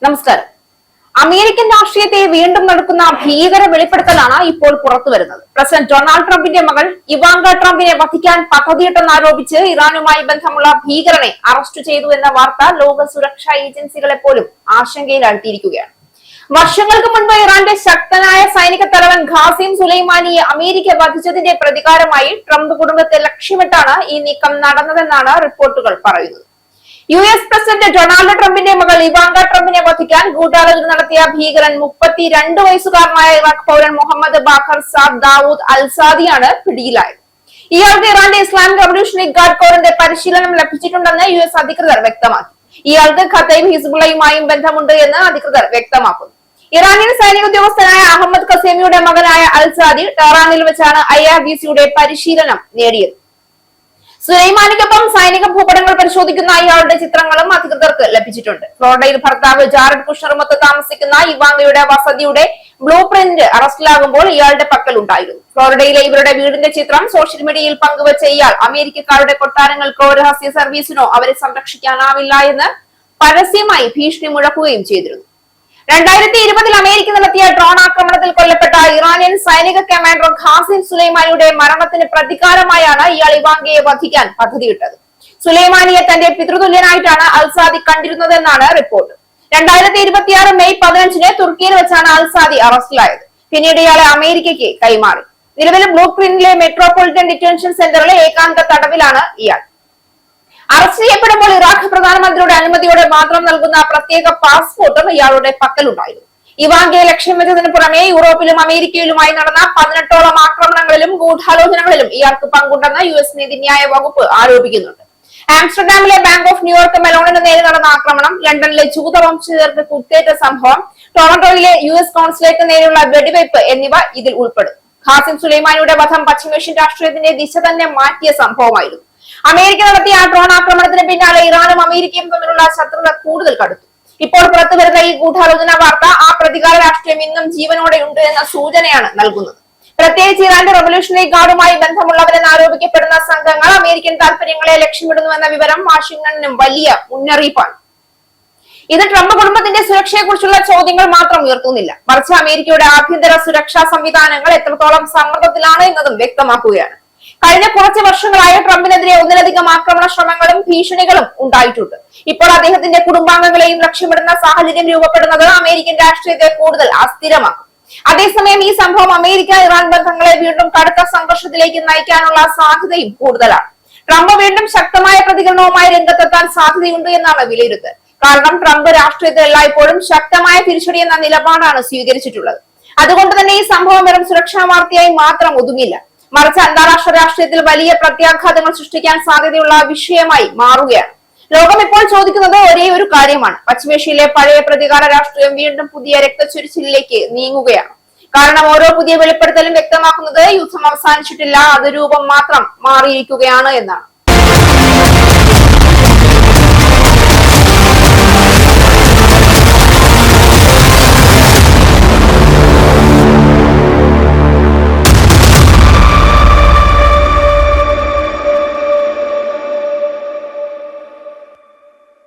നമസ്കാരം. അമേരിക്കൻ രാഷ്ട്രീയത്തെ വീണ്ടും നടക്കുന്ന ഭീകര വെളിപ്പെടുത്തലാണ് ഇപ്പോൾ പുറത്തുവരുന്നത്. പ്രസിഡന്റ് ഡൊണാൾഡ് ട്രംപിന്റെ മകൾ ഇവാങ്ക ട്രംപിനെ വധിക്കാൻ പദ്ധതിയിട്ടെന്നാരോപിച്ച് ഇറാനുമായി ബന്ധമുള്ള ഭീകരനെ അറസ്റ്റ് ചെയ്തു എന്ന വാർത്ത ലോക സുരക്ഷാ ഏജൻസികളെ പോലും ആശങ്കയിലാഴ്ത്തിയിരിക്കുകയാണ്. വർഷങ്ങൾക്ക് മുൻപ് ഇറാന്റെ ശക്തനായ സൈനിക തലവൻ ഖാസിം സുലൈമാനിയെ അമേരിക്ക വധിച്ചതിന്റെ പ്രതികാരമായി ട്രംപ് കുടുംബത്തെ ലക്ഷ്യമിട്ടാണ് ഈ നീക്കം നടന്നതെന്നാണ് റിപ്പോർട്ടുകൾ പറയുന്നത്. US പ്രസിഡന്റ് ഡൊണാൾഡ് ട്രംപിന്റെ മകൾ ഇവാങ്ക ട്രംപിനെ വധിക്കാൻ ഗൂഢാലോചന നടത്തിയ ഭീകരൻ 32 വയസ്സുകാരനായ ഇറാഖ് പൗരൻ മുഹമ്മദ് ബാഖർ സാദ് ദാവൂദ് അൽസാദിയാണ് പിടിയിലായത്. ഇയാൾക്ക് ഇറാന്റെ ഇസ്ലാമിക് റവല്യൂഷണറി ഗാർഡ് കോറിന്റെ പരിശീലനം ലഭിച്ചിട്ടുണ്ടെന്ന് US അധികൃതർ വ്യക്തമാക്കി. ഇയാൾക്ക് ഖത്തയും ഹിസ്ബുള്ളയുമായും ബന്ധമുണ്ട് എന്ന് അധികൃതർ വ്യക്തമാക്കുന്നു. ഇറാനിയൻ സൈനിക ഉദ്യോഗസ്ഥനായ അഹമ്മദ് ഖസേമിയുടെ മകനായ അൽസാദി ടെഹ്റാനിൽ വെച്ചാണ് IRGCയുടെ പരിശീലനം നേടിയത്. സുലൈമാനിക്കൊപ്പം സൈനിക ഭൂപടങ്ങൾ പരിശോധിക്കുന്ന ഇയാളുടെ ചിത്രങ്ങളും അധികൃതർക്ക് ലഭിച്ചിട്ടുണ്ട്. ഫ്ലോറിഡയിൽ ഭർത്താവ് ജാരഡ് കുഷ്ണറുമൊത്ത് താമസിക്കുന്ന ഇവാങ്കയുടെ വസതിയുടെ ബ്ലൂ പ്രിന്റ് അറസ്റ്റിലാകുമ്പോൾ ഇയാളുടെ പക്കൽ ഉണ്ടായിരുന്നു. ഫ്ലോറിഡയിലെ ഇവരുടെ വീടിന്റെ ചിത്രം സോഷ്യൽ മീഡിയയിൽ പങ്കുവച്ച ഇയാൾ അമേരിക്കക്കാരുടെ കൊട്ടാരങ്ങൾക്കോ രഹസ്യ സർവീസിനോ അവരെ സംരക്ഷിക്കാനാവില്ല എന്ന് പരസ്യമായി ഭീഷണി മുഴക്കുകയും ചെയ്തിരുന്നു. 2020 അമേരിക്ക നടത്തിയ ഡ്രോൺ ആക്രമണത്തിൽ കൊല്ലപ്പെട്ട ഇറാനിയൻ സൈനിക കമാൻഡർ ഖാസിം സുലൈമാനിയുടെ മരണത്തിന് പ്രതികാരമായാണ് ഇയാൾ ഇവാങ്കയെ വധിക്കാൻ പദ്ധതിയിട്ടത്. സുലൈമാനിയെ തന്റെ പിതൃതുല്യനായിട്ടാണ് അൽസാദി കണ്ടിരുന്നതെന്നാണ് റിപ്പോർട്ട്. 2026 മെയ് 15 തുർക്കിയിൽ വെച്ചാണ് അൽസാദി അറസ്റ്റിലായത്. പിന്നീട് ഇയാളെ അമേരിക്കയ്ക്ക് കൈമാറി. നിലവിൽ ബ്ലൂ പ്രിന്റിലെ മെട്രോപൊളിറ്റൻ ഡിറ്റൻഷൻ സെന്ററിലെ ഏകാന്ത തടവിലാണ് ഇയാൾ. അറസ്റ്റ് ചെയ്യപ്പെടുമ്പോൾ ഇറാഖ് പ്രധാനമന്ത്രിയുടെ അനുമതിയോടെ മാത്രം നൽകുന്ന പ്രത്യേക പാസ്പോർട്ടും ഇയാളുടെ പക്കലുണ്ടായിരുന്നു. ഇവാങ്കയെ ലക്ഷ്യം വെച്ചതിന് പുറമെ യൂറോപ്പിലും അമേരിക്കയിലുമായി നടന്ന 18ഓളം ആക്രമണങ്ങളിലും ഗൂഢാലോചനകളിലും ഇയാൾക്ക് പങ്കുണ്ടെന്ന് US നീതിന്യായ വകുപ്പ് ആരോപിക്കുന്നുണ്ട്. ആംസ്റ്റർഡാമിലെ ബാങ്ക് ഓഫ് ന്യൂയോർക്ക് മെലോണിന് നേരെ നടന്ന ആക്രമണം, ലണ്ടനിലെ ജൂതവംശജർക്ക് കുത്തേറ്റ സംഭവം, ടൊറന്റോയിലെ US കോൺസുലേറ്റിന് നേരെയുള്ള വെടിവയ്പ് എന്നിവ ഇതിൽ ഉൾപ്പെടും. ഖാസിം സുലൈമാനിയുടെ വധം പശ്ചിമേഷ്യൻ രാഷ്ട്രീയത്തിന്റെ ദിശ തന്നെ മാറ്റിയ സംഭവമായിരുന്നു. അമേരിക്ക നടത്തിയ ആ ഡ്രോൺ ആക്രമണത്തിന് പിന്നാലെ ഇറാനും അമേരിക്കയും തമ്മിലുള്ള ശത്രുത കൂടുതൽ കടുത്തു. ഇപ്പോൾ പുറത്തുവരുന്ന ഈ ഗൂഢാലോചന വാർത്ത ആ പ്രതികാര രാഷ്ട്രീയം ഇന്നും ജീവനോടെയുണ്ട് എന്ന സൂചനയാണ് നൽകുന്നത്. പ്രത്യേകിച്ച് ഇറാന്റെ റവല്യൂഷണറി ഗാർഡുമായി ബന്ധമുള്ളവരെന്ന് ആരോപിക്കപ്പെടുന്ന സംഘങ്ങൾ അമേരിക്കൻ താൽപര്യങ്ങളെ ലക്ഷ്യമിടുന്നുവെന്ന വിവരം വാഷിംഗ്ടണിനും വലിയ മുന്നറിയിപ്പാണ്. ഇത് ട്രംപ് കുടുംബത്തിന്റെ സുരക്ഷയെക്കുറിച്ചുള്ള ചോദ്യങ്ങൾ മാത്രം ഉയർത്തുന്നില്ല, മറിച്ച് അമേരിക്കയുടെ ആഭ്യന്തര സുരക്ഷാ സംവിധാനങ്ങൾ എത്രത്തോളം സമ്മർദ്ദത്തിലാണ് എന്നതും വ്യക്തമാക്കുകയാണ്. കഴിഞ്ഞ കുറച്ച് വർഷങ്ങളായി ട്രംപിനെതിരെ ഒന്നിലധികം ആക്രമണ ശ്രമങ്ങളും ഭീഷണികളും ഉണ്ടായിട്ടുണ്ട്. ഇപ്പോൾ അദ്ദേഹത്തിന്റെ കുടുംബാംഗങ്ങളെയും ലക്ഷ്യമിടുന്ന സാഹചര്യം രൂപപ്പെടുന്നത് അമേരിക്കൻ രാഷ്ട്രീയത്തെ കൂടുതൽ അസ്ഥിരമാക്കും. അതേസമയം ഈ സംഭവം അമേരിക്ക ഇറാൻ ബന്ധങ്ങളെ വീണ്ടും കടുത്ത സംഘർഷത്തിലേക്ക് നയിക്കാനുള്ള സാധ്യതയും കൂടുതലാണ്. ട്രംപ് വീണ്ടും ശക്തമായ പ്രതികരണവുമായി രംഗത്തെത്താൻ സാധ്യതയുണ്ട് എന്നാണ് വിലയിരുത്തൽ. കാരണം ട്രംപ് രാഷ്ട്രീയത്തിൽ എല്ലായ്പ്പോഴും ശക്തമായ തിരിച്ചടി എന്ന നിലപാടാണ് സ്വീകരിച്ചിട്ടുള്ളത്. അതുകൊണ്ട് തന്നെ ഈ സംഭവം വെറും സുരക്ഷാ വാർത്തയായി മാത്രം ഒതുങ്ങില്ല, മറിച്ച് അന്താരാഷ്ട്ര രാഷ്ട്രീയത്തിൽ വലിയ പ്രത്യാഘാതങ്ങൾ സൃഷ്ടിക്കാൻ സാധ്യതയുള്ള വിഷയമായി മാറുകയാണ്. ലോകം ഇപ്പോൾ ചോദിക്കുന്നത് ഒരേ ഒരു കാര്യമാണ്: പശ്ചിമേഷ്യയിലെ പഴയ പ്രതികാര രാഷ്ട്രീയം വീണ്ടും പുതിയ രക്തച്ചൊരിച്ചിലേക്ക് നീങ്ങുകയാണ്. കാരണം ഓരോ പുതിയ വെളിപ്പെടുത്തലും വ്യക്തമാക്കുന്നത് യുദ്ധം അവസാനിച്ചിട്ടില്ല, അത് രൂപം മാത്രം മാറിയിരിക്കുകയാണ് എന്നാണ്.